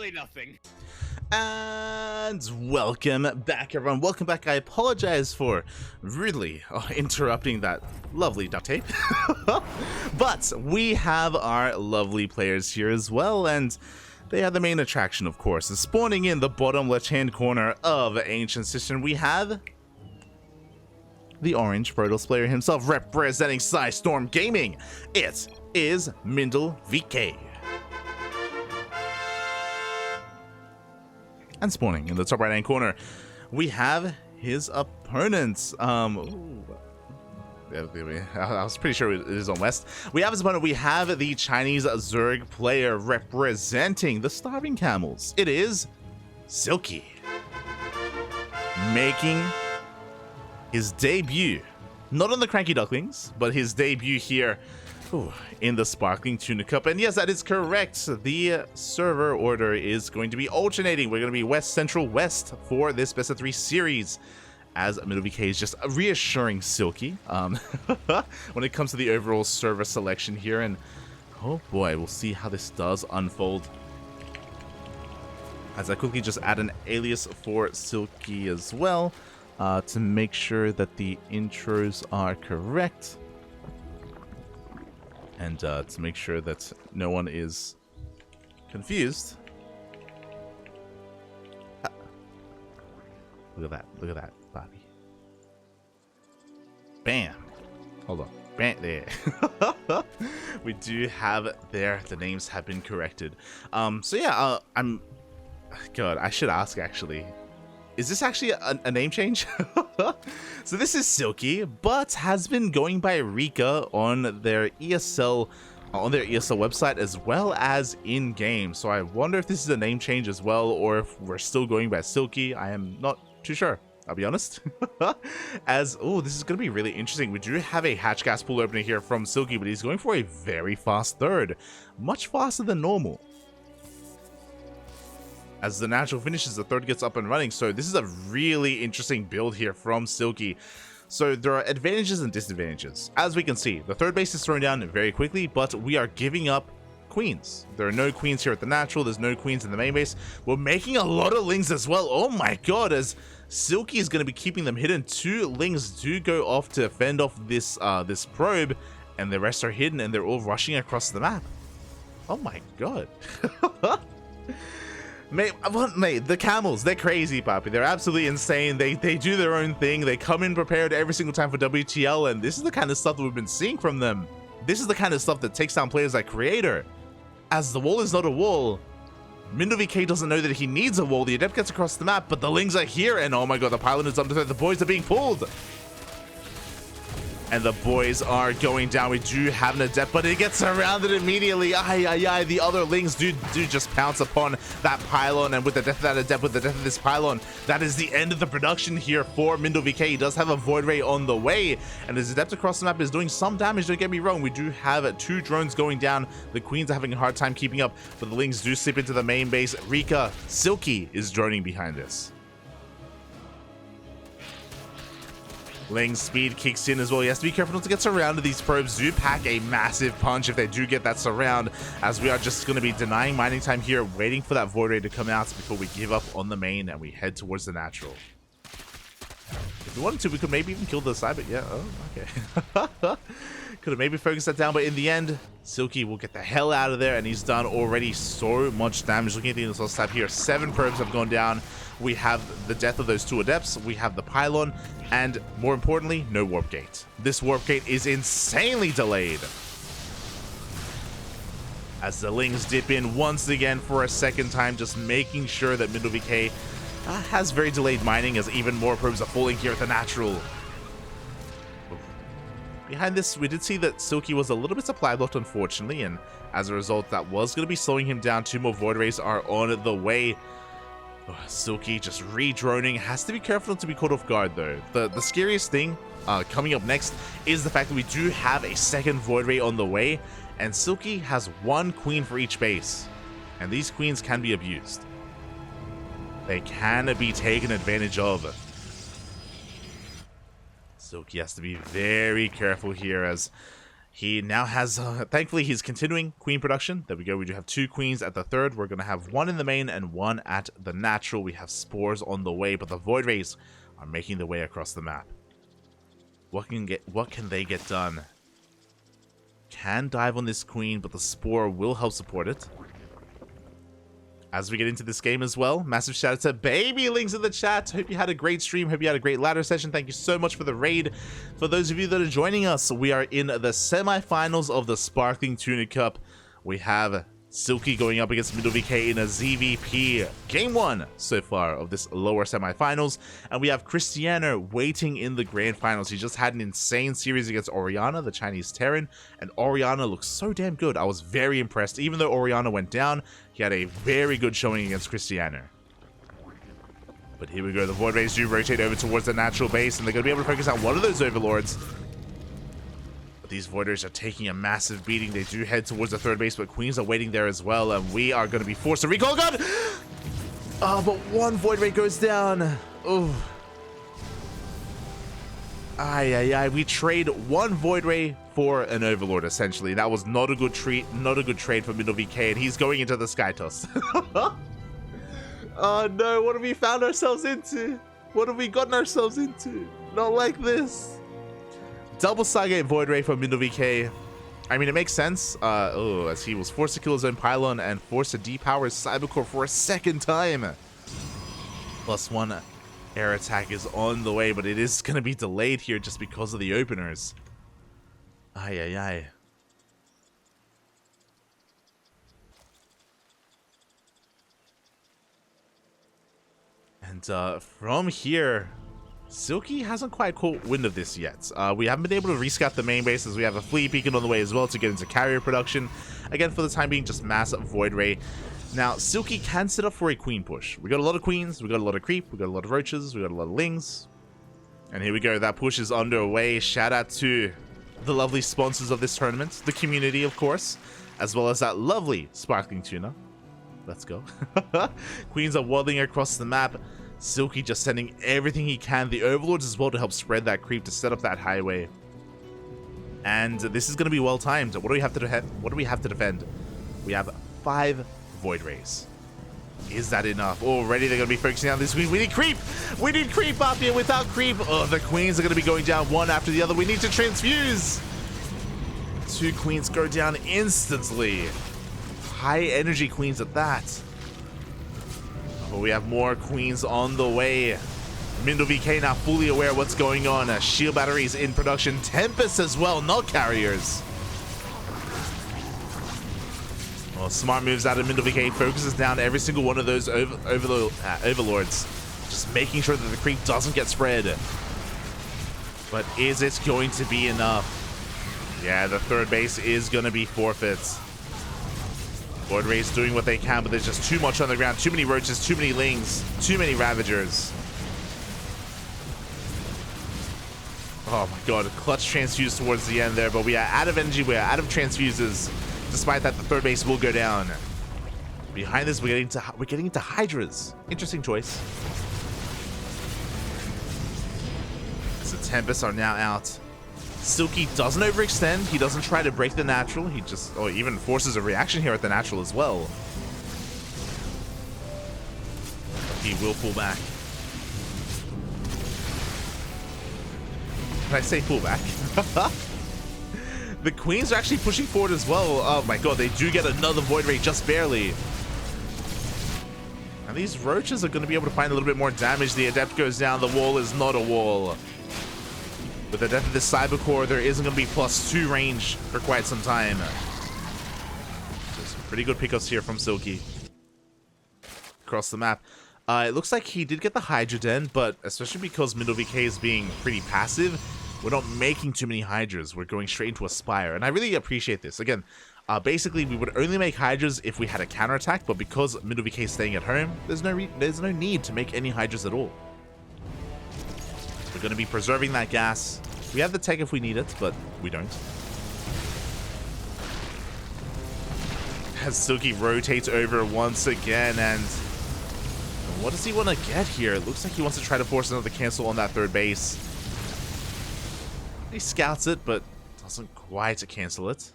literally nothing. And welcome back, everyone. Welcome back. I apologize for rudely interrupting that lovely duct tape. But we have our lovely players here as well, and they are the main attraction, of course. Spawning in the bottom left-hand corner of Ancient Cistern, we have the orange Protoss player himself, representing Storm Gaming. It is MindelVK. And spawning in the top right-hand corner, we have his opponents. I was pretty sure it is on West. We have his opponent. We have the Chinese Zerg player representing the Starving Camels. It is Silky, making his debut, not on the Cranky Ducklings, but his debut here in the Sparkling Tuna Cup. And yes, that is correct. The server order is going to be alternating. We're going to be West, Central, West for this best of 3 series, as MindelVK is just reassuring Silky when it comes to the overall server selection here. And oh boy, we'll see how this does unfold. As I quickly just add an alias for Silky as well, to make sure that the intros are correct. And to make sure that no one is confused. Look at that, Bobby. Bam. Hold on. Bam, there. We do have there, the names have been corrected. So yeah, God, I should ask actually. Is this actually a name change? So this is Silky, but has been going by Rika on their ESL website as well as in game. So I wonder if this is a name change as well, or if we're still going by Silky. I am not too sure, I'll be honest. This is gonna be really interesting. We do have a hatch gas pool opening here from Silky, but he's going for a very fast third, much faster than normal. As the natural finishes, the third gets up and running. So this is a really interesting build here from Silky. So there are advantages and disadvantages. As we can see, the third base is thrown down very quickly, but we are giving up queens. There are no queens here at the natural. There's no queens in the main base. We're making a lot of lings as well. Oh my god, as Silky is going to be keeping them hidden. 2 lings do go off to fend off this this probe, and the rest are hidden, and they're all rushing across the map. Oh my god. Mate, the camels, they're crazy, Papi. They're absolutely insane. They do their own thing. They come in prepared every single time for WTL, and this is the kind of stuff that we've been seeing from them. This is the kind of stuff that takes down players like Creator. As the wall is not a wall, MindelVK doesn't know that he needs a wall. The Adept gets across the map, but the lings are here, and oh my god, the pylon is under threat. The boys are being pulled. And the boys are going down. We do have an Adept, but it gets surrounded immediately. The other lings do just pounce upon that pylon, and with the death of that Adept, with the death of this pylon, that is the end of the production here for MindelVK. He does have a Void Ray on the way, and his Adept across the map is doing some damage, don't get me wrong. We do have 2 drones going down. The queens are having a hard time keeping up, but the lings do slip into the main base. Rika, Silky is droning behind this. Ling's speed kicks in as well. He has to be careful not to get surrounded. These probes do pack a massive punch if they do get that surround, as we are just going to be denying mining time here, waiting for that Void Ray to come out before we give up on the main and we head towards the natural. If we wanted to, we could maybe even kill the side, but yeah, oh, okay. Could have maybe focused that down, but in the end, Silky will get the hell out of there, and he's done already so much damage. Looking at the initial stab here, 7 probes have gone down. We have the death of those 2 Adepts, we have the pylon, and more importantly, no warp gate. This warp gate is insanely delayed, as the lings dip in once again for a second time, just making sure that MindelVK has very delayed mining, as even more probes are falling here at the natural. Behind this, we did see that Silky was a little bit supply blocked, unfortunately, and as a result, that was going to be slowing him down. 2 more Void Rays are on the way. Silky just re-droning. Has to be careful not to be caught off guard, though. The scariest thing coming up next is the fact that we do have a second Void Ray on the way, and Silky has 1 queen for each base, and these queens can be abused. They can be taken advantage of. Silky has to be very careful here, as He now has, thankfully, he's continuing queen production. There we go. We do have 2 queens at the third. We're going to have 1 in the main and 1 at the natural. We have spores on the way, but the void rays are making their way across the map. What can they get done? Can dive on this queen, but the spore will help support it. As we get into this game as well, massive shout out to Baby Links in the chat. Hope you had a great stream. Hope you had a great ladder session. Thank you so much for the raid. For those of you that are joining us, we are in the semi-finals of the Sparkling Tuna Cup. We have Silky going up against MindelVK in a ZvP game 1 so far of this lower semi-finals, and we have Cristiano waiting in the grand finals. He just had an insane series against Oriana, the Chinese Terran, and Oriana looks so damn good. I was very impressed. Even though Oriana went down, he had a very good showing against Cristiano. But here we go. The Void Rays do rotate over towards the natural base, and they're going to be able to focus on one of those Overlords. These Void Rays are taking a massive beating. They do head towards the third base, but Queens are waiting there as well, and we are going to be forced to recall. God! Oh, but one Void Ray goes down. Oh. Ay. We trade one Void Ray for an Overlord, essentially. That was not a good trade for MindelVK, and he's going into the Sky Toss. Oh no, what have we found ourselves into? What have we gotten ourselves into? Not like this. Double Stargate Void Ray from MindelVK. I mean, it makes sense, as he was forced to kill his own pylon and forced to depower his Cybercore for a second time. +1 air attack is on the way, but it is going to be delayed here just because of the openers. Ay. And from here, Silky hasn't quite caught wind of this yet. We haven't been able to rescout the main base, as we have a fleet beacon on the way as well to get into carrier production. Again, for the time being, just massive Void Ray. Now, Silky can set up for a queen push. We got a lot of queens, we got a lot of creep, we got a lot of roaches, we got a lot of lings. And here we go, that push is underway. Shout out to the lovely sponsors of this tournament, the community, of course, as well as that lovely Sparkling Tuna. Let's go. Queens are waddling across the map. Silky just sending everything he can. The Overlords as well to help spread that creep to set up that highway. And this is going to be well timed. What do we have to defend? We have 5 Void Rays. Is that enough? Already they're going to be focusing on this queen. We need creep! We need creep up here. Without creep, the queens are going to be going down one after the other. We need to transfuse. 2 queens go down instantly. High energy queens at that. But we have more queens on the way. MindelVK now fully aware of what's going on. Shield batteries in production. Tempest as well, not carriers. Well, smart moves out of MindelVK. Focuses down every single one of those Overlords. Just making sure that the creep doesn't get spread. But is it going to be enough? Yeah, the third base is going to be forfeits. Void Rays doing what they can, but there's just too much on the ground. Too many roaches, too many lings, too many ravagers. Oh my god, a clutch transfuse towards the end there, but we are out of energy, we are out of transfuses. Despite that, the third base will go down. Behind this, we're getting into Hydras. Interesting choice. So Tempests are now out. Silky doesn't overextend. He doesn't try to break the natural. He just, even forces a reaction here at the natural as well. He will pull back. Can I say pull back? The queens are actually pushing forward as well. Oh my god, they do get another Void Ray just barely. And these roaches are going to be able to find a little bit more damage. The Adept goes down. The wall is not a wall. With the death of this Cybercore, there isn't going to be +2 range for quite some time. Just pretty good pickups here from Silky. Across the map. It looks like he did get the Hydra Den, but especially because MindelVK is being pretty passive, we're not making too many Hydras. We're going straight into a Spire, and I really appreciate this. Again, basically, we would only make Hydras if we had a counterattack, but because MindelVK is staying at home, there's no need to make any Hydras at all. We're going to be preserving that gas. We have the tech if we need it, but we don't. As Silky rotates over once again, and what does he want to get here? It looks like he wants to try to force another cancel on that third base. He scouts it, but Doesn't quite cancel it.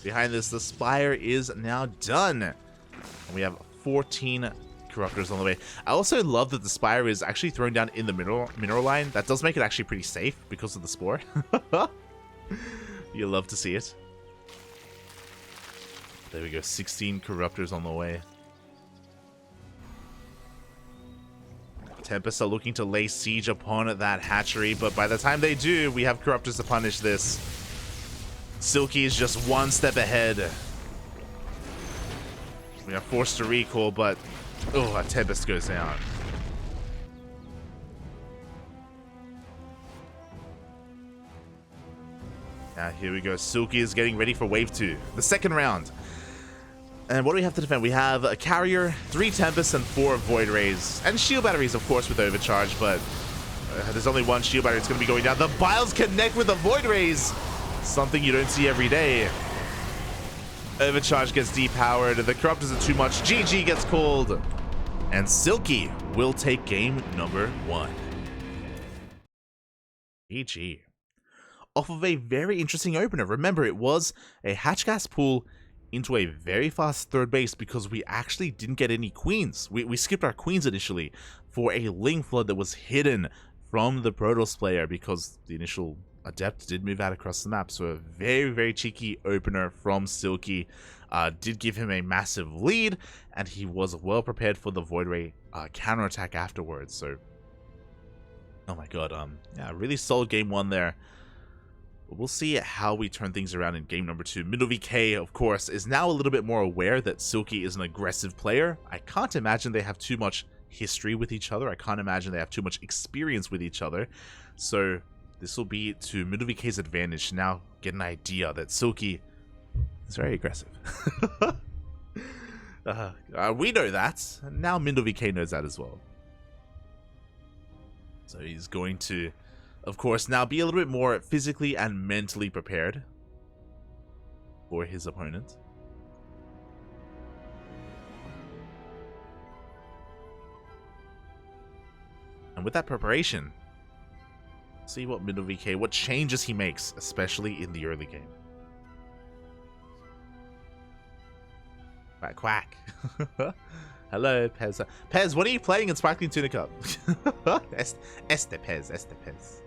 Behind this, the Spire is now done. And we have 14 Corruptors on the way. I also love that the Spire is actually thrown down in the mineral line. That does make it actually pretty safe because of the Spore. You love to see it. There we go, 16 Corruptors on the way. Tempest are looking to lay siege upon that hatchery, but by the time they do, we have Corruptors to punish this. Silky is just one step ahead. We are forced to recall, but oh, our Tempest goes down. Now here we go. Silky is getting ready for wave 2, the second round. And what do we have to defend? We have a Carrier, 3 Tempests, and 4 Void Rays. And Shield Batteries, of course, with Overcharge, but there's only one Shield Battery that's going to be going down. The Biles connect with the Void Rays! Something you don't see every day. Overcharge gets depowered. The Corruptors are too much. GG gets called. And Silky will take game number 1. GG. Off of a very interesting opener. Remember, it was a Hatch Gas pool into a very fast third base because we actually didn't get any queens. We skipped our queens initially for a Ling Flood that was hidden from the Protoss player because the initial Adept did move out across the map. So a very, very cheeky opener from Silky. Did give him a massive lead, and he was well prepared for the Void Ray counterattack afterwards. So, oh my god, yeah, really solid game 1 there. But we'll see how we turn things around in game number 2. MindelVK, of course, is now a little bit more aware that Silky is an aggressive player. I can't imagine they have too much history with each other. I can't imagine they have too much experience with each other. So this will be to MindelVK's advantage to now get an idea that Silky is very aggressive. We know that, and now MindelVK knows that as well. So he's going to, of course, now be a little bit more physically and mentally prepared for his opponent. And with that preparation, see what MindelVK, what changes he makes, especially in the early game. Quack, quack. Hello, Pez. Pez, what are you playing in Sparkling Tuna Cup? Este Pez.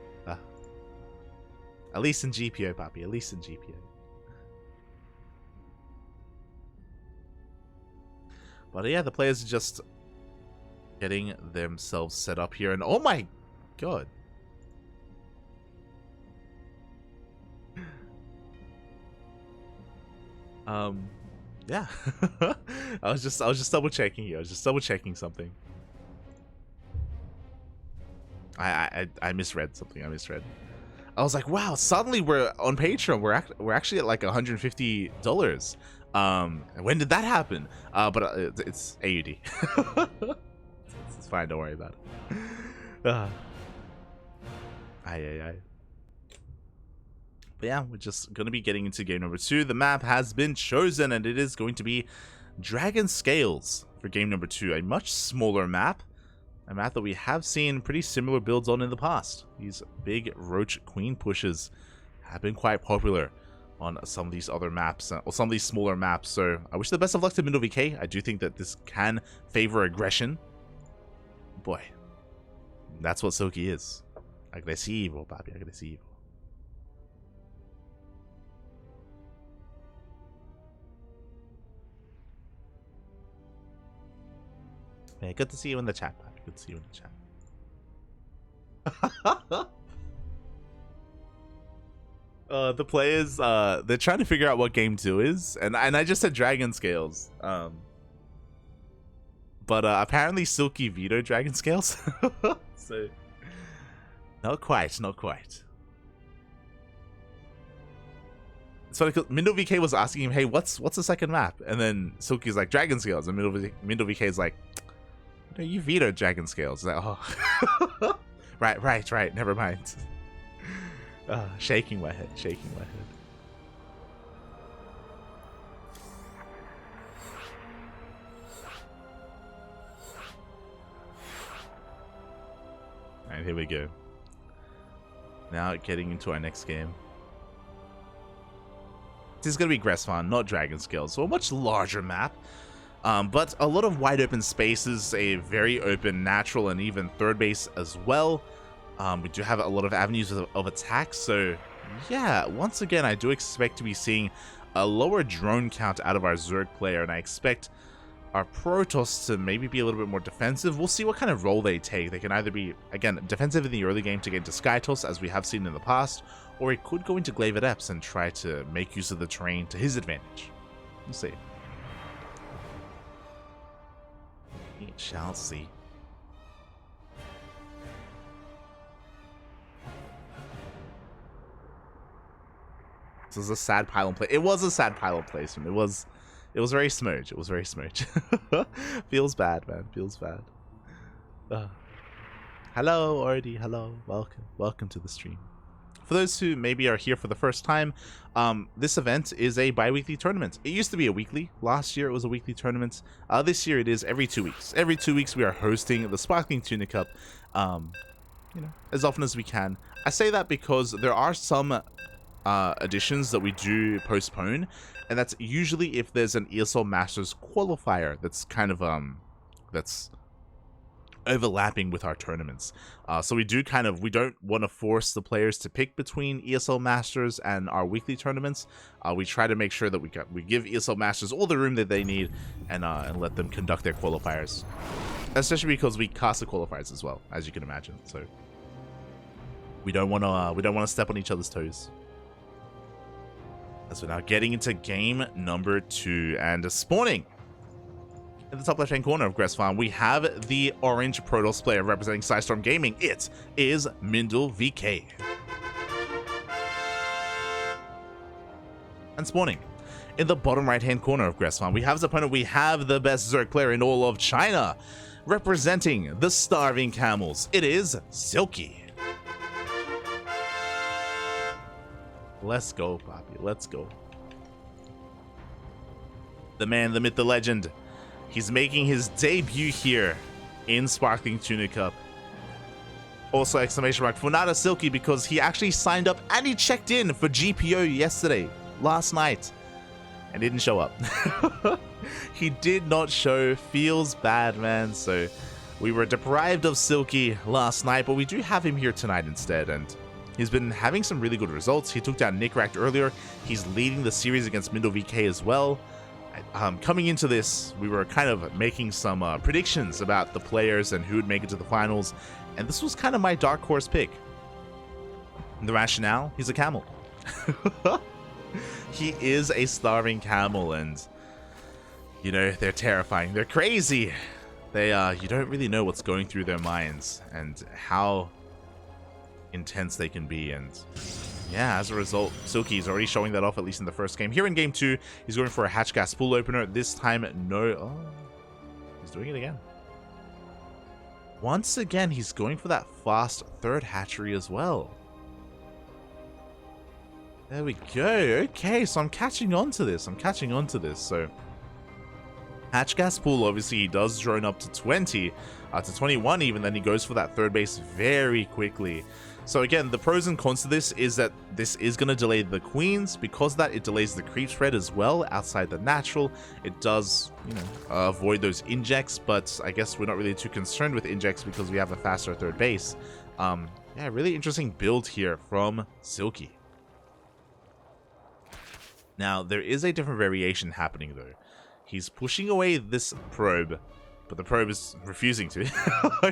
At least in GPO, papi. At least in GPO. But yeah, the players are just getting themselves set up here. And oh my god. Yeah. I was just double checking here. I was just double checking something. I misread something. I misread. I was like, wow, suddenly we're on Patreon. We're actually at like $150. When did that happen? But it's AUD. It's fine. Don't worry about it. Aye. But yeah, we're just going to be getting into game number 2. The map has been chosen, and it is going to be Dragon Scales for game number 2. A much smaller map. A map that we have seen pretty similar builds on in the past. These big Roach Queen pushes have been quite popular on some of these other maps, or some of these smaller maps. So I wish the best of luck to MindelVK. I do think that this can favor aggression. Boy, that's what Silky is. Agresivo, papi, agresivo. Yeah, good to see you in the chat, papi. Good to see you in the chat. The players, they're trying to figure out what game 2 is, and I just said Dragon Scales. But apparently Silky vetoed Dragon Scales. So not quite. It's funny because MindelVK was asking him, "Hey, what's the second map?" And then Silky's like, "Dragon Scales," and MindelVK's like, "No, you vetoed Dragon Scales." Like, oh, right. Never mind. Shaking my head. Alright, here we go. Now getting into our next game. it is going to be Gressfan, not Dragonscale, so a much larger map. But a lot of wide open spaces, a very open natural and even third base as well. We do have a lot of avenues of attack, so yeah, once again, I do expect to be seeing a lower drone count out of our Zerg player, and I expect our Protoss to maybe be a little bit more defensive. We'll see what kind of role they take. They can either be, again, defensive in the early game to get into Skytoss, as we have seen in the past, or he could go into Glaive Adepts and try to make use of the terrain to his advantage. We'll see. We shall see. This was a sad pylon play. It was a sad pylon placement. It was very smudge. It was very smudge. Feels bad, man. Feels bad. Hello, Ordy. Hello. Welcome to the stream. For those who maybe are here for the first time, this event is a bi-weekly tournament. It used to be a weekly. Last year it was a weekly tournament. This year it is every 2 weeks. Every 2 weeks we are hosting the Sparkling Tuna Cup, you know, as often as we can. I say that because there are some editions that we do postpone, and that's usually if there's an ESL Masters qualifier that's kind of that's overlapping with our tournaments. So we don't want to force the players to pick between ESL Masters and our weekly tournaments. We try to make sure that we give ESL Masters all the room that they need, and let them conduct their qualifiers, especially because we cast the qualifiers as well, as you can imagine. So we don't want to step on each other's toes. So now getting into game number 2, and spawning in the top left hand corner of Gressfan, we have the orange Protoss player representing Psystorm Gaming. It is MindelVK. And spawning in the bottom right hand corner of Gressfan, we have his opponent. We have the best Zerg player in all of China, representing the Starving Camels. It is Silky. Let's go, Poppy. Let's go. The man, the myth, the legend. He's making his debut here in Sparkling Tuna Cup. Also, exclamation mark, Funada Silky, because he actually signed up and he checked in for GPO last night, and didn't show up. He did not show. Feels bad, man. So we were deprived of Silky last night, but we do have him here tonight instead, and he's been having some really good results. He took down Nickracked earlier. He's leading the series against MindelVK as well. Coming into this, we were kind of making some predictions about the players and who would make it to the finals, and this was kind of my dark horse pick. The rationale, he's a camel. He is a starving camel, and you know, they're terrifying. They're crazy. They you don't really know what's going through their minds and how intense they can be, and yeah, as a result, Silky is already showing that off, at least in the first game. Here in game 2, he's going for a hatch gas pool opener. This time, no. Oh, he's doing it again. Once again, he's going for that fast third hatchery as well. There we go. Okay, so I'm catching on to this. So hatch gas pool, obviously, he does drone up to 20, to 21 even, then he goes for that third base very quickly. So again, the pros and cons to this is that this is going to delay the queens. Because of that, it delays the creep spread as well outside the natural. It does, you know, avoid those injects, but I guess we're not really too concerned with injects because we have a faster third base. Yeah, really interesting build here from Silky. Now, there is a different variation happening though. He's pushing away this probe, but the probe is refusing to.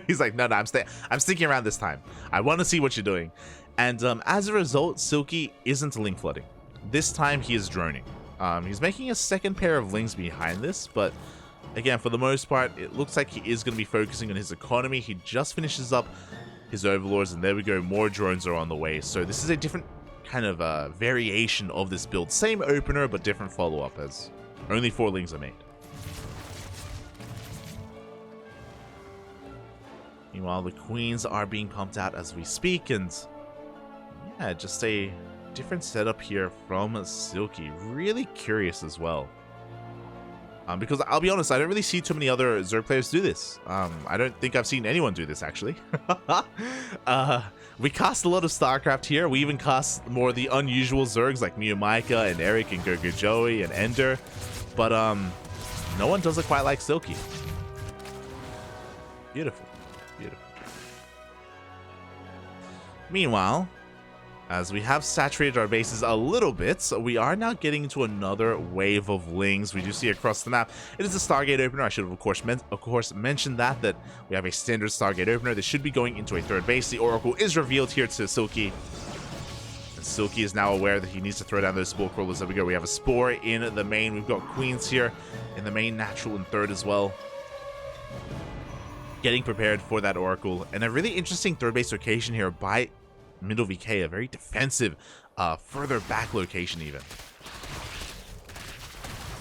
He's like, no, I'm sticking around this time. I want to see what you're doing. And as a result, Silky isn't link flooding. This time he is droning. He's making a second pair of links behind this, but again, for the most part, it looks like he is going to be focusing on his economy. He just finishes up his overlords, and there we go. More drones are on the way. So this is a different kind of variation of this build. Same opener, but different follow-up, as only 4 links are made. Meanwhile, the queens are being pumped out as we speak, and yeah, just a different setup here from Silky. Really curious as well. Because I'll be honest, I don't really see too many other Zerg players do this. I don't think I've seen anyone do this, actually. We cast a lot of StarCraft here. We even cast more of the unusual Zergs like Miyamika and Eric and Gogo Joey and Ender. But no one does it quite like Silky. Beautiful. Beautiful. Meanwhile, as we have saturated our bases a little bit, so we are now getting into another wave of lings. We do see across the map. It is a Stargate opener. I should have, of course, mentioned that we have a standard Stargate opener. This should be going into a third base. The Oracle is revealed here to Silky. And Silky is now aware that he needs to throw down those Spore Crawlers. There we go. We have a Spore in the main. We've got Queens here in the main, Natural in third as well. Getting prepared for that Oracle. And a really interesting third base location here by MindelVK, a very defensive, further back location even.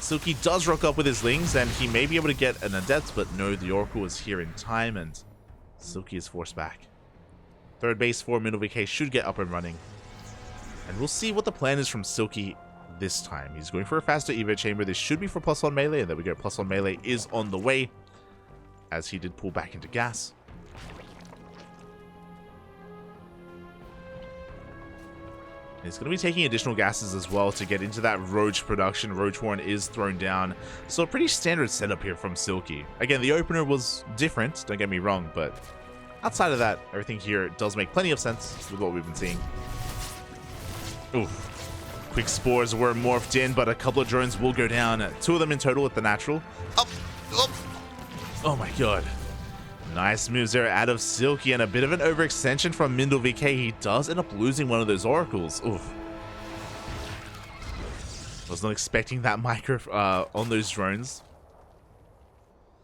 Silky does rock up with his lings, and he may be able to get an Adept, but no, the Oracle is here in time, and Silky is forced back. Third base for MindelVK should get up and running. And we'll see what the plan is from Silky this time. He's going for a faster Evo Chamber. This should be for +1 melee, and there we go. +1 melee is on the way, as he did pull back into gas. He's going to be taking additional gases as well to get into that Roach production. Roach Warren is thrown down. So a pretty standard setup here from Silky. Again, the opener was different, don't get me wrong, but outside of that, everything here does make plenty of sense with what we've been seeing. Oof. Quick Spores were morphed in, but a couple of drones will go down. 2 of them in total at the natural. Up! Up! Oh my god. Nice moves there out of Silky, and a bit of an overextension from MindelVK. He does end up losing one of those Oracles. Oof. Was not expecting that micro on those drones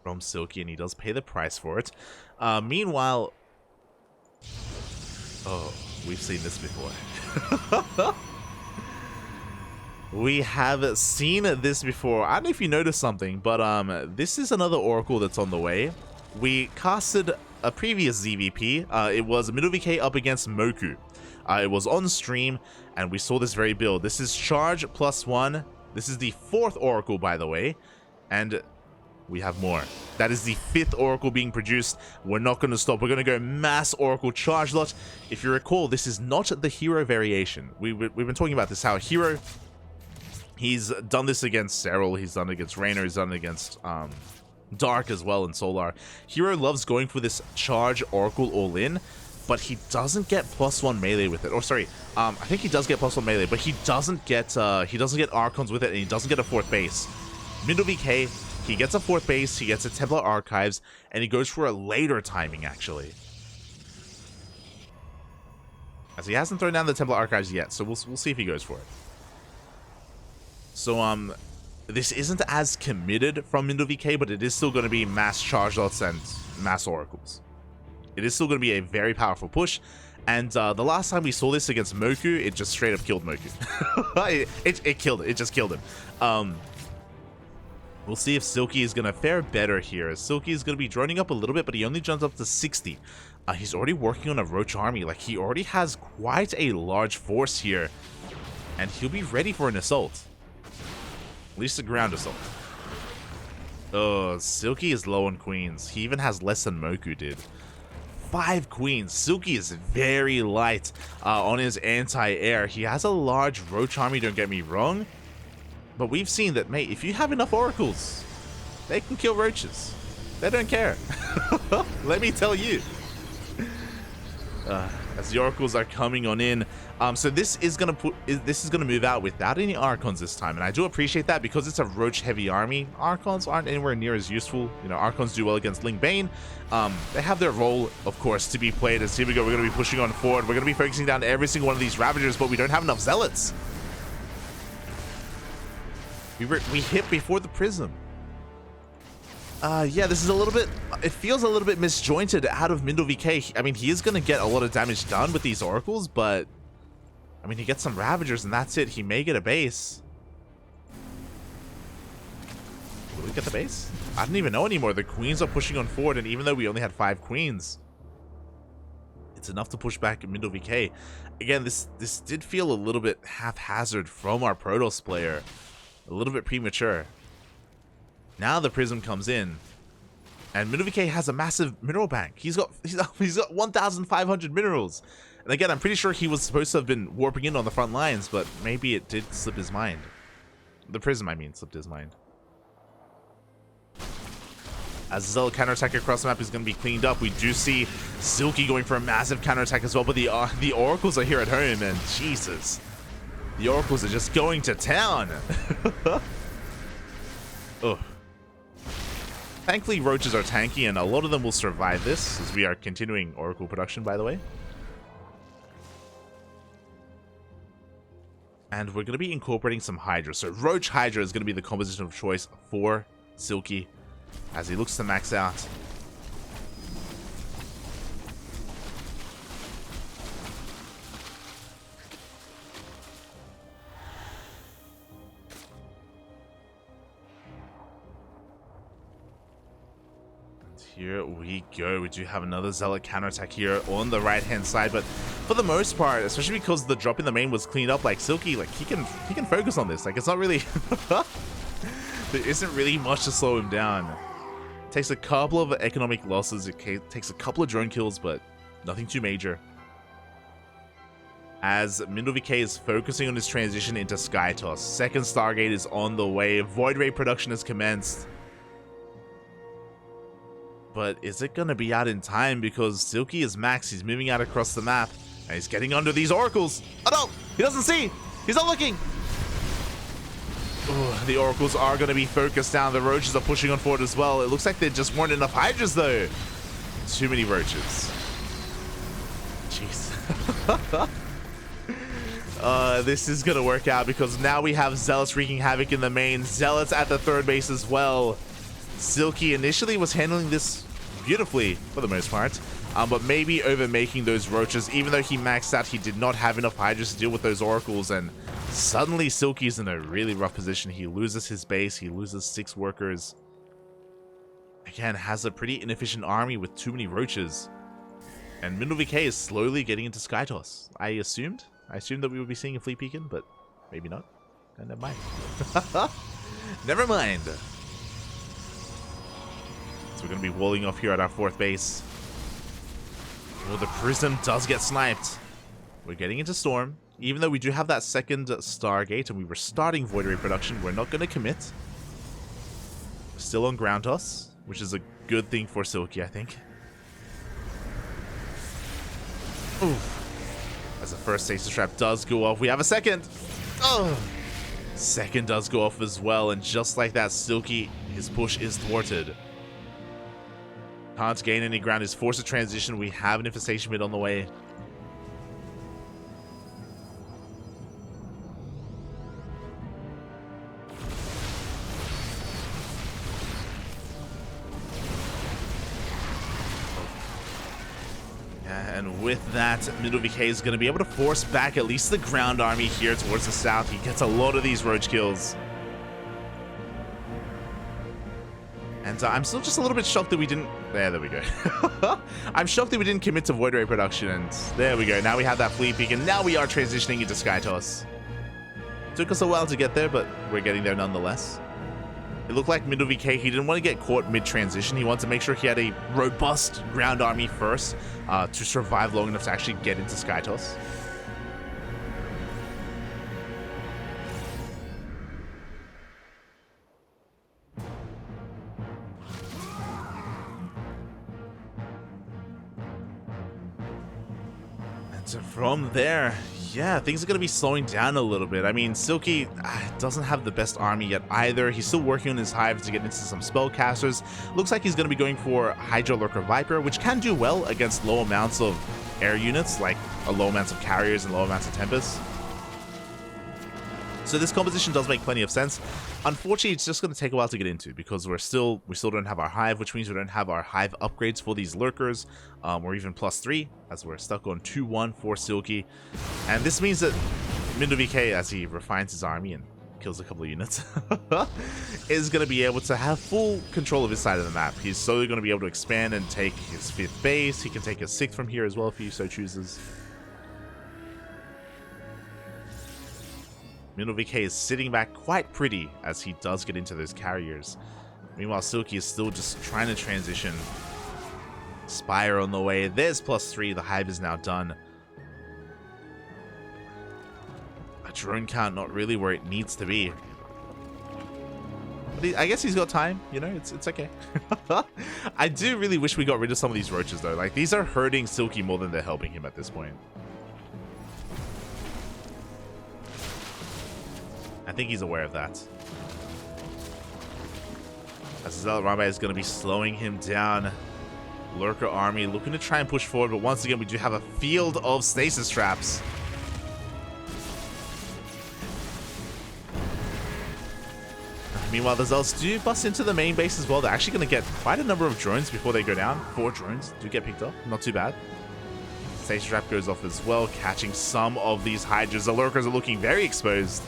from Silky, and he does pay the price for it. Meanwhile... Oh, we've seen this before. We have seen this before. I don't know if you noticed something, but this is another Oracle that's on the way. We casted a previous ZvP. It was MindelVK up against Moku. It was on stream, and we saw this very build. This is charge +1. This is the 4th Oracle, by the way, and we have more. That is the 5th Oracle being produced. We're not going to stop. We're going to go mass Oracle charge lot. If you recall, this is not the hero variation. We've been talking about this, how hero, he's done this against Serral, he's done it against Raynor, he's done it against... Dark as well in Solar. Hero loves going for this charge Oracle all-in, but he doesn't get +1 melee with it. Or sorry, I think he does get +1 melee, but he doesn't get Archons with it, and he doesn't get a 4th base. MindelVK, he gets a 4th base, he gets a Templar Archives, and he goes for a later timing actually. As he hasn't thrown down the Templar Archives yet, so we'll see if he goes for it. So this isn't as committed from MindelVK, but it is still going to be mass charge lots and mass Oracles. It is still going to be a very powerful push, and the last time we saw this against Moku, it just straight up killed Moku. it killed it. It just killed him. We'll see if Silky is going to fare better here. Silky is going to be droning up a little bit, but he only jumps up to 60. He's already working on a Roach army. Like, he already has quite a large force here, and he'll be ready for an assault. At least a ground assault. Oh, Silky is low on queens. He even has less than Moku did. 5 queens. Silky is very light on his anti-air. He has a large Roach army, don't get me wrong. But we've seen that, mate, if you have enough Oracles, they can kill Roaches. They don't care. Let me tell you. As the Oracles are coming on in. So this is gonna move out without any Archons this time, and I do appreciate that because it's a Roach heavy army. Archons aren't anywhere near as useful. You know, Archons do well against Ling Bane. They have their role, of course, to be played. As here we go, we're gonna be pushing on forward. We're gonna be focusing down every single one of these Ravagers, but we don't have enough Zealots. We hit before the Prism. Yeah, this is a little bit... It feels a little bit misjointed out of MindelVK. I mean, he is going to get a lot of damage done with these Oracles, but... I mean, he gets some Ravagers, and that's it. He may get a base. Will we get the base? I don't even know anymore. The Queens are pushing on forward, and even though we only had 5 Queens, it's enough to push back MindelVK. Again, this did feel a little bit haphazard from our Protoss player. A little bit premature. Now the Prism comes in. And MindelVK has a massive mineral bank. He's got 1,500 minerals. And again, I'm pretty sure he was supposed to have been warping in on the front lines, but maybe it did slip his mind. The Prism, I mean, slipped his mind. As the Zealot counterattack across the map is going to be cleaned up, we do see Silky going for a massive counterattack as well, but the Oracles are here at home, and Jesus. The Oracles are just going to town. Oh. Thankfully, roaches are tanky, and a lot of them will survive this, as we are continuing Oracle production, by the way. And we're going to be incorporating some Hydra. So Roach Hydra is going to be the composition of choice for Silky as he looks to max out. Here we go. We do have another Zealot counterattack here on the right-hand side, but for the most part, especially because the drop in the main was cleaned up, like Silky, like he can focus on this. Like it's not really there isn't really much to slow him down. It takes a couple of economic losses. It takes a couple of drone kills, but nothing too major. As MindelVK is focusing on his transition into Skytoss, second Stargate is on the way. Void Ray production has commenced. But is it going to be out in time? Because Silky is max. He's moving out across the map. And he's getting under these oracles. Oh no! He doesn't see! He's not looking! Ooh, the oracles are going to be focused down. The roaches are pushing on forward as well. It looks like there just weren't enough Hydras though. Too many roaches. Jeez. This is going to work out because now we have Zealots wreaking havoc in the main. Zealots at the third base as well. Silky initially was handling this beautifully for the most part, but maybe overmaking those roaches. Even though he maxed out, he did not have enough Hydras to deal with those oracles, and suddenly Silky's in a really rough position. He loses his base, he loses 6 workers. Again, has a pretty inefficient army with too many roaches. And MindelVK is slowly getting into Skytoss. I assumed that we would be seeing a Fleet Beacon, but maybe not. And never mind. Never mind. So we're going to be walling off here at our 4th base. Well, the Prism does get sniped. We're getting into Storm. Even though we do have that second Stargate and we were starting Void Ray production, we're not going to commit. We're still on ground toss, which is a good thing for Silky, I think. Ooh. As the first Stasis Trap does go off, we have a second. Oh. Second does go off as well, and just like that, Silky, his push is thwarted. Can't gain any ground. Is forced to transition. We have an infestation mid on the way. And with that, MindelVK is going to be able to force back at least the ground army here towards the south. He gets a lot of these roach kills. And I'm still just a little bit shocked that we didn't... There we go. I'm shocked that we didn't commit to Void Ray production, and there we go. Now we have that Fleet Peak, and now we are transitioning into Skytoss. Took us a while to get there, but we're getting there nonetheless. It looked like MindelVK, he didn't want to get caught mid-transition. He wanted to make sure he had a robust ground army first to survive long enough to actually get into Skytoss. So from there, yeah, things are going to be slowing down a little bit. I mean, Silky doesn't have the best army yet either. He's still working on his hive to get into some spellcasters. Looks like he's going to be going for Hydra Lurker Viper, which can do well against low amounts of air units, like low amounts of carriers and low amounts of Tempests. So this composition does make plenty of sense. Unfortunately, it's just going to take a while to get into because we still don't have our hive, which means we don't have our hive upgrades for these lurkers, or even +3, as we're stuck on 2-1 for Silky. And this means that MindelVK, as he refines his army and kills a couple of units, is going to be able to have full control of his side of the map. He's slowly going to be able to expand and take his 5th base. He can take his 6th from here as well if he so chooses. MindelVK is sitting back quite pretty as he does get into those carriers. Meanwhile, Silky is still just trying to transition. Spire on the way. There's +3. The hive is now done. A drone count not really where it needs to be. But I guess he's got time, you know, it's okay. I do really wish we got rid of some of these roaches though. Like, these are hurting Silky more than they're helping him at this point. I think he's aware of that. As Zelrame is going to be slowing him down. Lurker army looking to try and push forward, but once again we do have a field of stasis traps. Meanwhile, the Zealots do bust into the main base as well. They're actually going to get quite a number of drones before they go down. 4 drones do get picked up. Not too bad. Stasis trap goes off as well, catching some of these Hydras. The Lurkers are looking very exposed.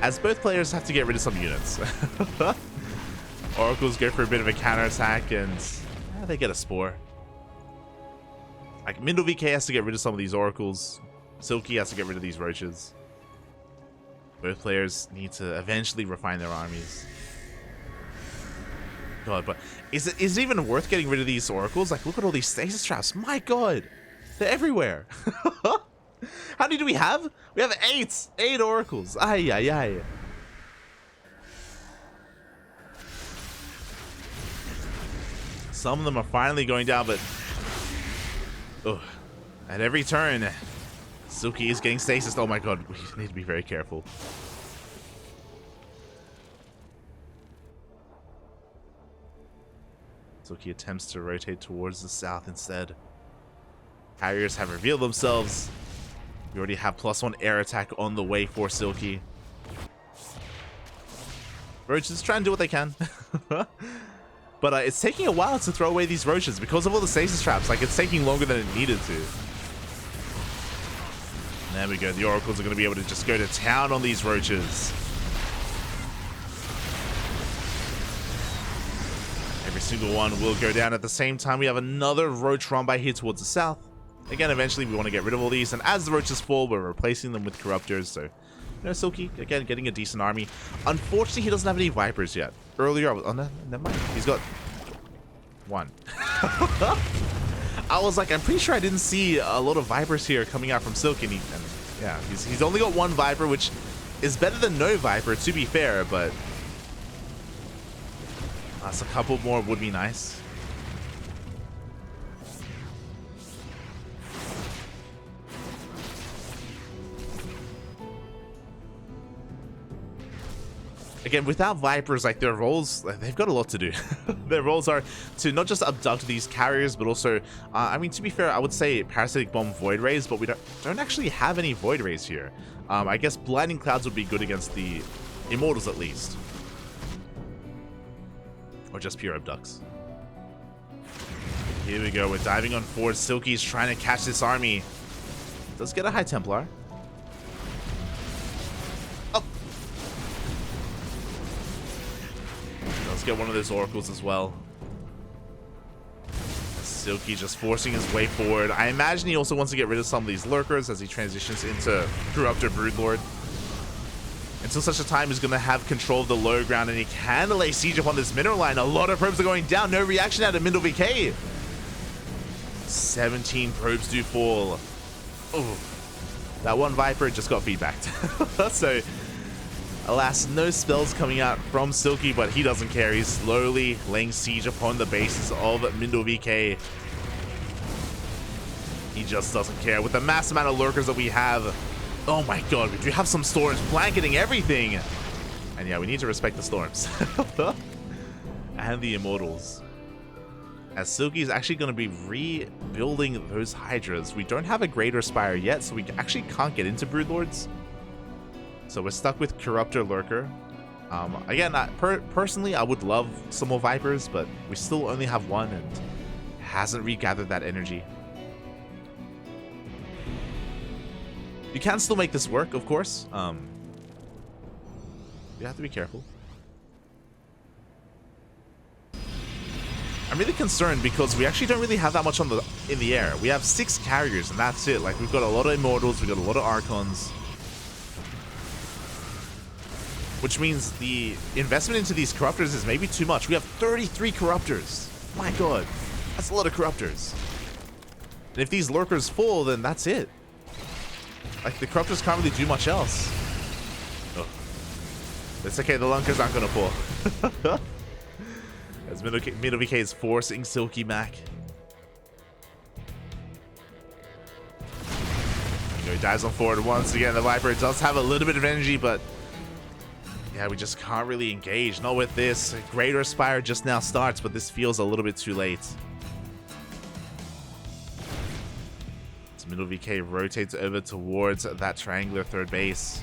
As both players have to get rid of some units. Oracles go for a bit of a counterattack and they get a Spore. Like, MindelVK has to get rid of some of these Oracles. Silky has to get rid of these Roaches. Both players need to eventually refine their armies. God, but is it even worth getting rid of these Oracles? Like, look at all these stasis traps. My God, they're everywhere. How many do we have? We have 8. 8 Oracles. Ay, ay, ay. Some of them are finally going down, but at every turn, Silky is getting stasis. Oh my God, we need to be very careful. Silky attempts to rotate towards the south instead. Harriers have revealed themselves. We already have +1 air attack on the way for Silky. Roaches try and do what they can. But it's taking a while to throw away these roaches because of all the stasis traps. Like, it's taking longer than it needed to. There we go. The Oracles are going to be able to just go to town on these roaches. Every single one will go down. At the same time, we have another roach run by here towards the south. Again, eventually we want to get rid of all these. And as the roaches fall, we're replacing them with Corruptors. So, you know, Silky, again, getting a decent army. Unfortunately, he doesn't have any Vipers yet. Earlier, oh, no, never mind. He's got 1. I was like, I'm pretty sure I didn't see a lot of Vipers here coming out from Silky. And yeah, he's only got 1 Viper, which is better than no Viper, to be fair, but a couple more would be nice. Again, without Vipers, like, their roles, they've got a lot to do. Their roles are to not just abduct these carriers, but also, I mean, to be fair, I would say Parasitic Bomb Void Rays, but we don't actually have any Void Rays here. I guess Blinding Clouds would be good against the Immortals at least. Or just pure abducts. Here we go, we're diving on forward. Silky's trying to catch this army. Does get a High Templar. Let's get one of those Oracles as well. Silky just forcing his way forward. I imagine he also wants to get rid of some of these Lurkers as he transitions into Corruptor Broodlord. Until such a time, he's going to have control of the low ground, and he can lay siege upon this mineral line. A lot of probes are going down. No reaction out of MindelVK. 17 probes do fall. Oh, that 1 Viper just got feedbacked. So, alas, no spells coming out from Silky, but he doesn't care. He's slowly laying siege upon the bases of MindelVK. He just doesn't care. With the mass amount of Lurkers that we have, oh my God, we do have some storms blanketing everything. And yeah, we need to respect the storms. And the Immortals. As Silky is actually going to be rebuilding those Hydras. We don't have a Greater Spire yet, so we actually can't get into Broodlords. So we're stuck with Corruptor Lurker. Again, personally, I would love some more Vipers, but we still only have 1 and hasn't regathered that energy. You can still make this work, of course. You have to be careful. I'm really concerned because we actually don't really have that much in the air. We have 6 carriers and that's it. Like, we've got a lot of Immortals, we've got a lot of Archons. which means the investment into these corruptors is maybe too much. We have 33 corruptors. My god, that's a lot of corruptors. And if these lurkers fall, then that's it. Like, the corruptors can't really do much else. Oh. It's okay, the lunkers aren't gonna fall. As MindelVK is forcing Silky back. He dives on forward once again. The Viper does have a little bit of energy, but yeah, we just can't really engage. Not with this. Greater Spire just now starts, but this feels a little bit too late. As MindelVK rotates over towards that triangular third base.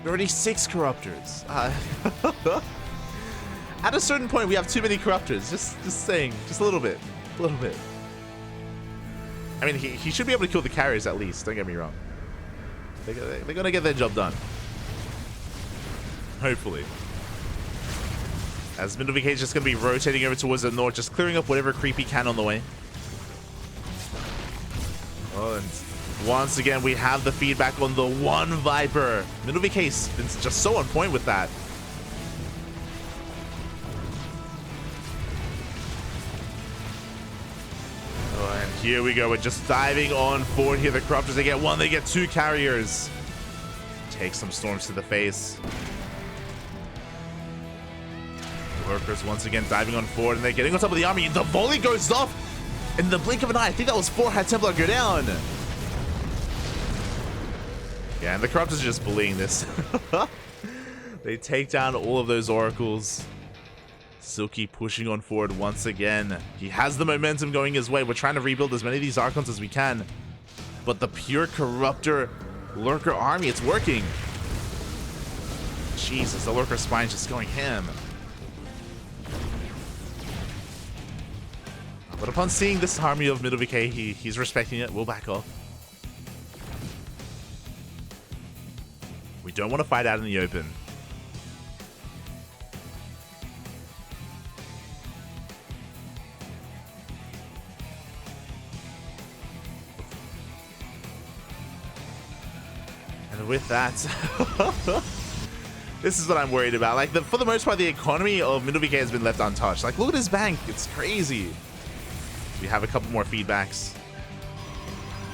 Already 6 corruptors. At a certain point, we have too many corruptors. Just saying. Just a little bit. A little bit. I mean, he should be able to kill the carriers at least. Don't get me wrong. They're going to get their job done. Hopefully. As MindelVK is just going to be rotating over towards the north, just clearing up whatever creep he can on the way. Oh, and once again, we have the feedback on the one Viper. MindelVK's been just so on point with that. Here we go. We're just diving on forward here. The corruptors, they get 1, they get 2 carriers. Take some storms to the face. Lurkers once again diving on forward, and they're getting on top of the army. The volley goes off in the blink of an eye. I think that was 4 High Templar go down. Yeah, and the corruptors are just bullying this. They take down all of those oracles. Silky pushing on forward once again. He has the momentum going his way. We're trying to rebuild as many of these Archons as we can. But the pure Corruptor Lurker army, it's working. Jesus, the Lurker Spine's just going ham. But upon seeing this army of MindelVK, he's respecting it. We'll back off. We don't want to fight out in the open. And with that, this is what I'm worried about. Like, for the most part, the economy of MindelVK has been left untouched. Like, look at his bank. It's crazy. We have a couple more feedbacks.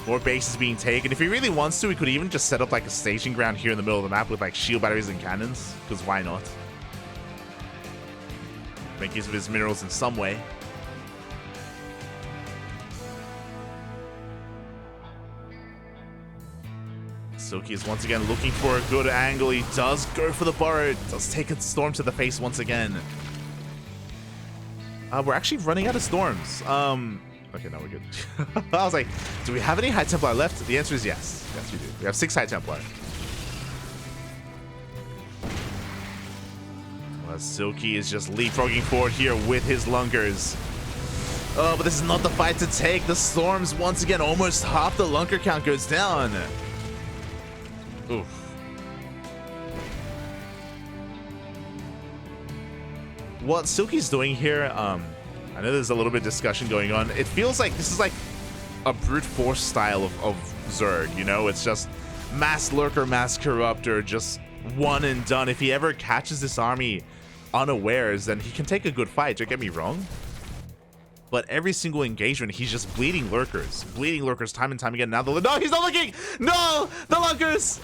More bases being taken. If he really wants to, he could even just set up like a staging ground here in the middle of the map with like shield batteries and cannons. Because why not? Make use of his minerals in some way. Silky is once again looking for a good angle. He does go for the burrow. Does take a storm to the face once again. We're actually running out of storms. Okay, now we're good. I was like, do we have any High Templar left? The answer is yes. Yes, we do. We have 6 High Templar. Well, Silky is just leapfrogging forward here with his Lunkers. Oh, but this is not the fight to take. The storms, once again, almost half the Lunker count goes down. Oof. What Silky's doing here, I know there's a little bit of discussion going on. It feels like this is like a brute force style of Zerg, you know? It's just mass Lurker, mass Corruptor, just one and done. If he ever catches this army unawares, then he can take a good fight, don't get me wrong. But every single engagement, he's just bleeding Lurkers time and time again. Now no, he's not looking! No! The Lurkers!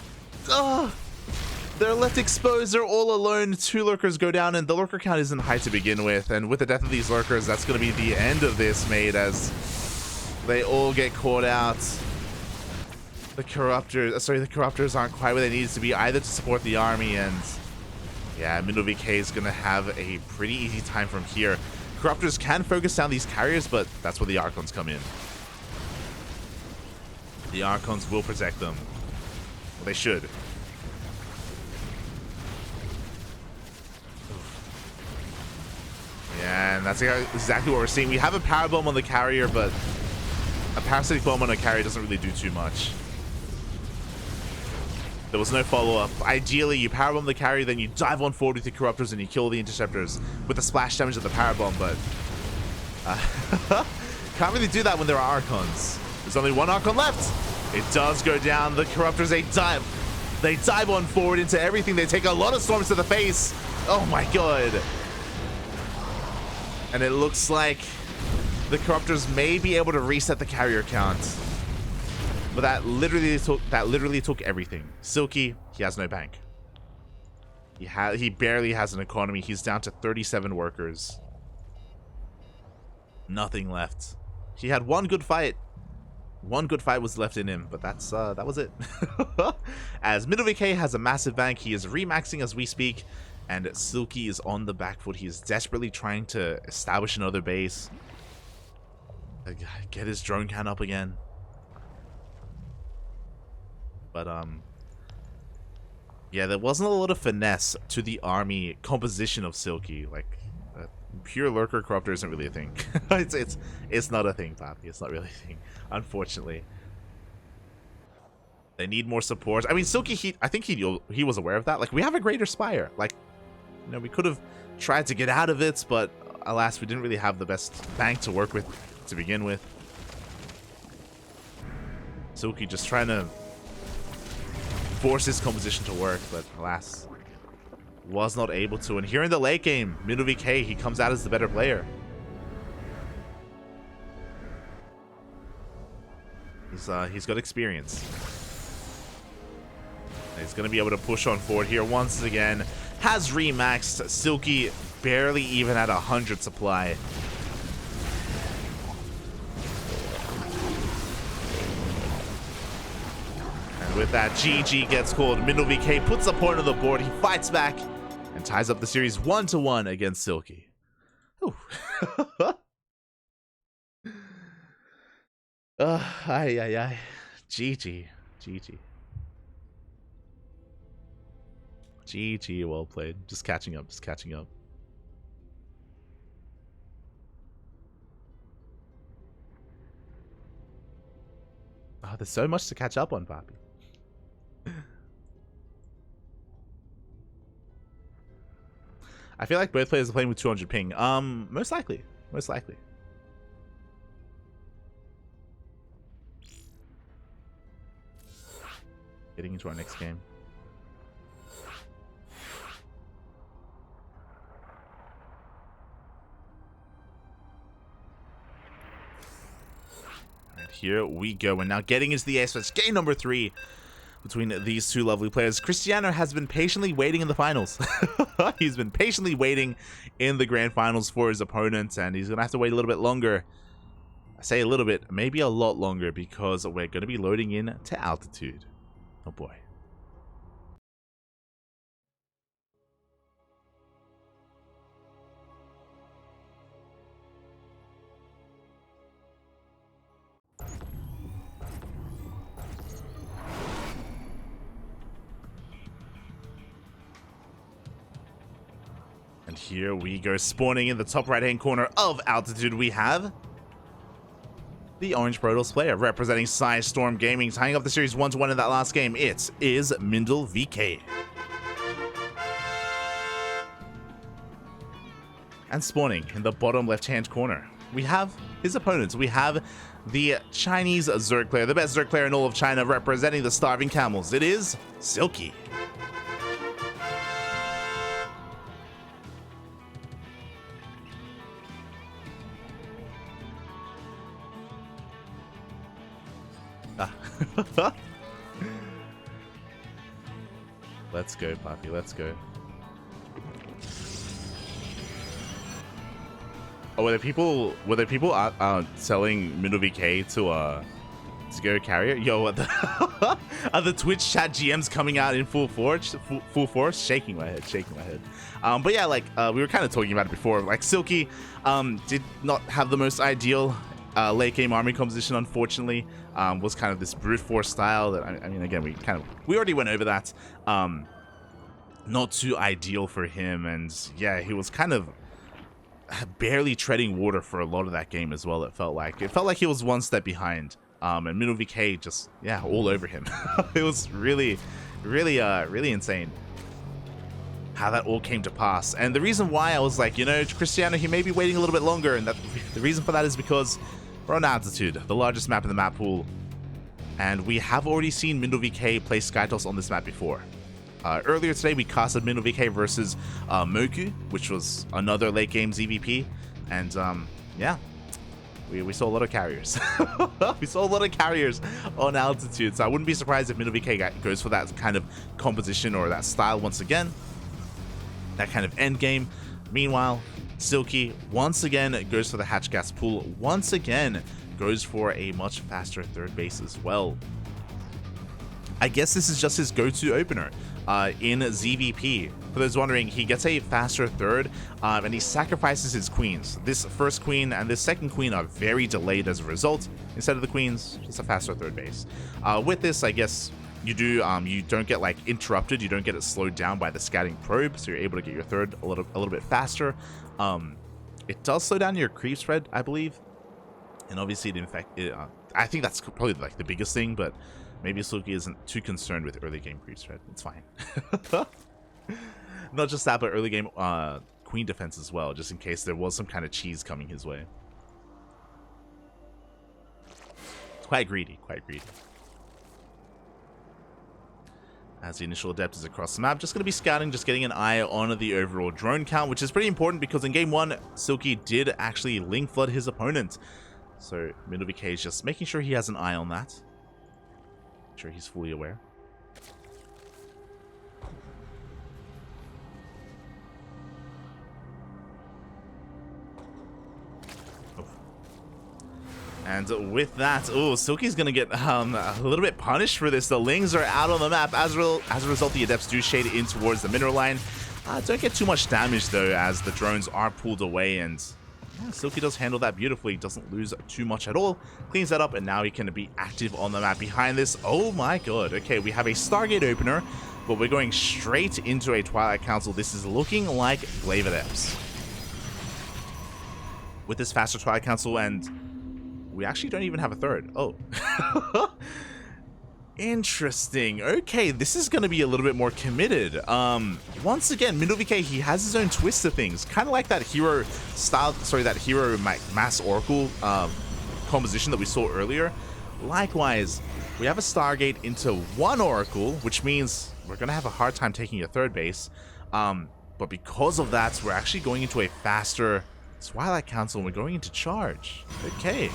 Oh, they're left exposed. They're all alone. 2 Lurkers go down, and the Lurker count isn't high to begin with. And with the death of these Lurkers, that's going to be the end of this, mate, as they all get caught out. The Corruptors aren't quite where they need to be either to support the army, and yeah, MindelVK is going to have a pretty easy time from here. Corruptors can focus down these carriers, but that's where the Archons come in. The Archons will protect them. Well, they should. Yeah, and that's exactly what we're seeing. We have a power bomb on the carrier, but a parasitic bomb on a carrier doesn't really do too much. There was no follow-up. Ideally, you power bomb the carrier, then you dive on forward with your Corruptors and you kill the Interceptors with the splash damage of the power bomb, but can't really do that when there are Archons. There's only one Archon left. It does go down. The Corruptors, they dive on forward into everything. They take a lot of storms to the face. Oh my god. And it looks like the Corruptors may be able to reset the carrier count. But that literally took everything. Silky, he has no bank. He barely has an economy. He's down to 37 workers. Nothing left. He had one good fight. One good fight was left in him, but that was it. As MindelVK has a massive bank, he is remaxing as we speak, and Silky is on the back foot. He is desperately trying to establish another base. Get his drone count up again. But yeah, there wasn't a lot of finesse to the army composition of Silky. Like, pure lurker corruptor isn't really a thing. it's not a thing, Poppy. It's not really a thing, unfortunately. They need more support. I mean, Silky, I think he was aware of that. Like, we have a greater spire. Like, you know, we could have tried to get out of it, but alas, we didn't really have the best bank to work with to begin with. Silky just trying to force his composition to work, but alas, was not able to. And here in the late game, MindelVK, he comes out as the better player. He's got experience. He's going to be able to push on forward here once again. Has remaxed. Silky barely even at 100 supply. And with that, GG gets called. MindelVK puts a point on the board. He fights back and ties up the series 1-1 against Silky. Ay. GG. GG, well played. Just catching up. Oh, there's so much to catch up on, Papi. I feel like both players are playing with 200 ping. Most likely. Getting into our next game. And here we go. And now getting into the esports game number 3 between these two lovely players. Cristiano has been patiently waiting in the finals. He's been patiently waiting in the grand finals for his opponent, and he's gonna have to wait a little bit longer. I say a little bit, maybe a lot longer, because we're gonna be loading in to altitude. Oh boy. And here we go, spawning in the top right hand corner of altitude. We have the Orange Protoss player representing Storm Gaming, tying up the series 1-1 in that last game. It is MindelVK. And spawning in the bottom left-hand corner, we have his opponents. We have the Chinese Zerg player, the best Zerg player in all of China, representing the Starving Camels. It is Silky. Let's go, Poppy. Let's go. Oh, were there people selling MindelVK to go carrier? Yo, what the are the Twitch chat GMs coming out in full force? Shaking my head. But yeah, like we were kind of talking about it before. Like Silky did not have the most ideal late game army composition, unfortunately. Was kind of this brute force style that I mean, again, we already went over that. Not too ideal for him, and yeah, he was kind of barely treading water for a lot of that game as well. It felt like he was one step behind. And MindelVK just all over him. It was really insane how that all came to pass. And the reason why I was like, you know, Cristiano, he may be waiting a little bit longer, and that the reason for that is because We're on Altitude, the largest map in the map pool. And we have already seen MindelVK play Skytoss on this map before. Earlier today, we casted MindelVK versus Moku, which was another late game ZvP. And yeah, we saw a lot of carriers. We saw a lot of carriers on Altitude. So I wouldn't be surprised if MindelVK goes for that kind of composition or that style once again. That kind of end game. Meanwhile, Silky once again goes for the hatch gas pool. Once again goes for a much faster third base as well. I guess this is just his go-to opener in ZvP. For those wondering, he gets a faster third and he sacrifices his queens. This first queen and this second queen are very delayed as a result. Instead of the queens, just a faster third base. With this, I guess you don't get like interrupted, you don't get it slowed down by the scouting probe, so you're able to get your third a little bit faster. It does slow down your creep spread, I believe. And obviously, I think that's probably like the biggest thing, but maybe Silky isn't too concerned with early game creep spread. It's fine. Not just that, but early game queen defense as well, just in case there was some kind of cheese coming his way. It's quite greedy, quite greedy. As the initial adept is across the map, just going to be scouting, just getting an eye on the overall drone count, which is pretty important because in game 1, Silky did actually link flood his opponent. So MindelVK is just making sure he has an eye on that. Make sure he's fully aware. And with that, Silky's going to get a little bit punished for this. The Lings are out on the map. As a result, the Adepts do shade in towards the mineral line. Don't get too much damage, though, as the drones are pulled away. And yeah, Silky does handle that beautifully. Doesn't lose too much at all. Cleans that up, and now he can be active on the map behind this. Oh my god. Okay, we have a Stargate opener, but we're going straight into a Twilight Council. This is looking like Glaive Adepts. With this faster Twilight Council, and we actually don't even have a third. Oh. Interesting. Okay, this is going to be a little bit more committed. Once again, MindelVK, he has his own twist to things. Kind of like that hero style, that hero mass Oracle composition that we saw earlier. Likewise, we have a Stargate into one Oracle, which means we're going to have a hard time taking a third base. But because of that, we're actually going into a faster Twilight Council, and we're going into charge. Okay.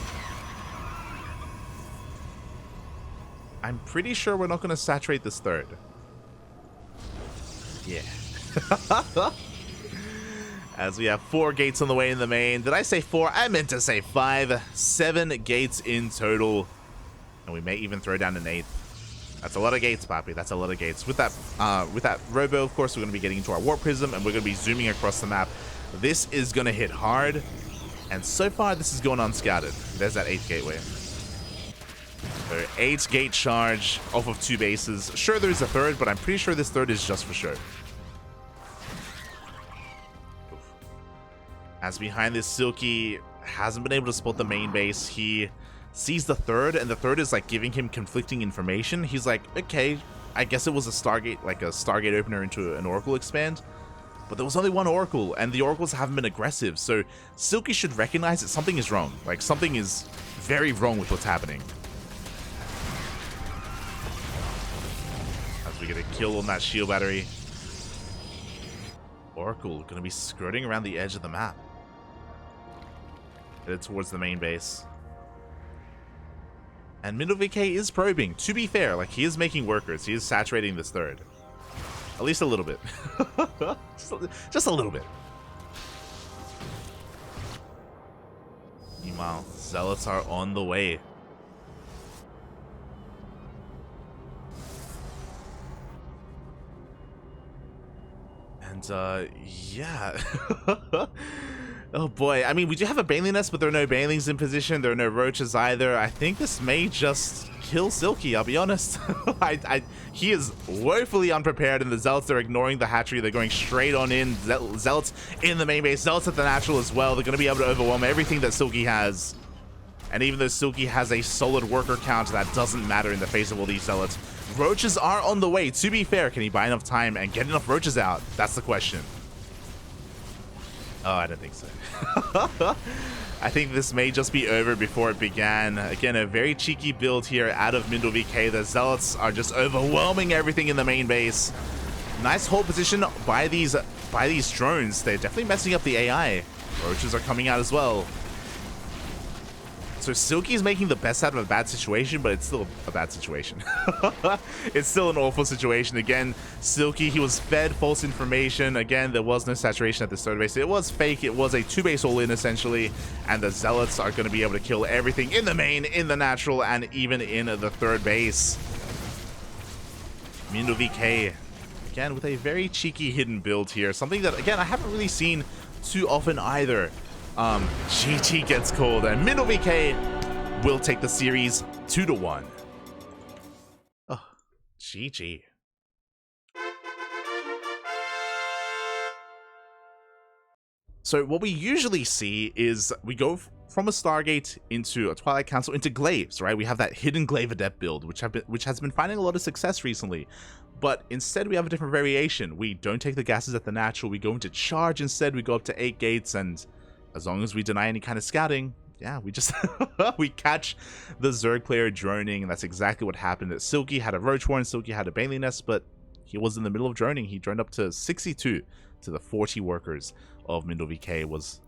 I'm pretty sure we're not going to saturate this third. Yeah. As we have 4 gates on the way in the main. Did I say 4? I meant to say 5. 7 gates in total. And we may even throw down an 8th. That's a lot of gates, Papi. That's a lot of gates. With that Robo, of course, we're going to be getting into our Warp Prism, and we're going to be zooming across the map. This is going to hit hard. And so far, this is going unscouted. There's that 8th gateway. So 8 gate charge off of 2 bases. Sure, there's a third, but I'm pretty sure this third is just for show. As behind this, Silky hasn't been able to spot the main base. He sees the third, and the third is like giving him conflicting information. He's like, okay, I guess it was a Stargate, like a Stargate opener into an Oracle expand. But there was only one Oracle, and the Oracles haven't been aggressive. So Silky should recognize that something is wrong. Like, something is very wrong with what's happening. As we get a kill on that shield battery. Oracle gonna be skirting around the edge of the map. Headed towards the main base. And MindelVK is probing. To be fair, like, he is making workers. He is saturating this third. At least a little bit. just a little bit. Meanwhile, Zealots are on the way. And, yeah. Oh boy, I mean, we do have a Baneling Nest, but there are no Banelings in position. There are no Roaches either. I think this may just kill Silky, I'll be honest. He is woefully unprepared, and the Zealots are ignoring the hatchery. They're going straight on in. Zealots in the main base. Zealots at the natural as well. They're going to be able to overwhelm everything that Silky has. And even though Silky has a solid worker count, that doesn't matter in the face of all these Zealots. Roaches are on the way. To be fair, can he buy enough time and get enough Roaches out? That's the question. Oh, I don't think so. I think this may just be over before it began. Again, a very cheeky build here out of MindelVK. The Zealots are just overwhelming everything in the main base. Nice hold position by these drones. They're definitely messing up the AI. Roaches are coming out as well. So Silky is making the best out of a bad situation, but it's still a bad situation. It's still an awful situation. Again, Silky, he was fed false information. Again, there was no saturation at the third base. It was fake. It was a 2-base all-in, essentially. And the Zealots are going to be able to kill everything in the main, in the natural, and even in the third base. MindelVK, again, with a very cheeky hidden build here. Something that, again, I haven't really seen too often either. GG gets called, and MindelVK will take the series 2-1. Oh, GG. So what we usually see is we go from a Stargate into a Twilight Council into Glaives, right? We have that hidden Glaive Adept build, which has been finding a lot of success recently. But instead we have a different variation. We don't take the gases at the natural, we go into Charge instead, we go up to 8 gates, and as long as we deny any kind of scouting, yeah, we just we catch the Zerg player droning, and that's exactly what happened. Silky had a Roach Warren, Silky had a Bailey Nest, but he was in the middle of droning. He droned up to 62 to the 40 workers of MindelVK. Was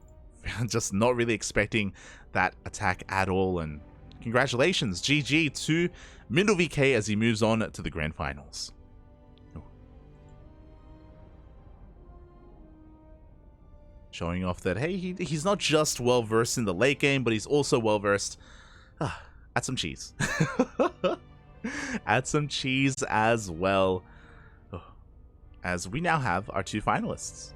just not really expecting that attack at all, and congratulations, GG to MindelVK as he moves on to the Grand Finals. Showing off that, hey, he's not just well-versed in the late game, but he's also well-versed at some cheese. At some cheese as well. As we now have our 2 finalists.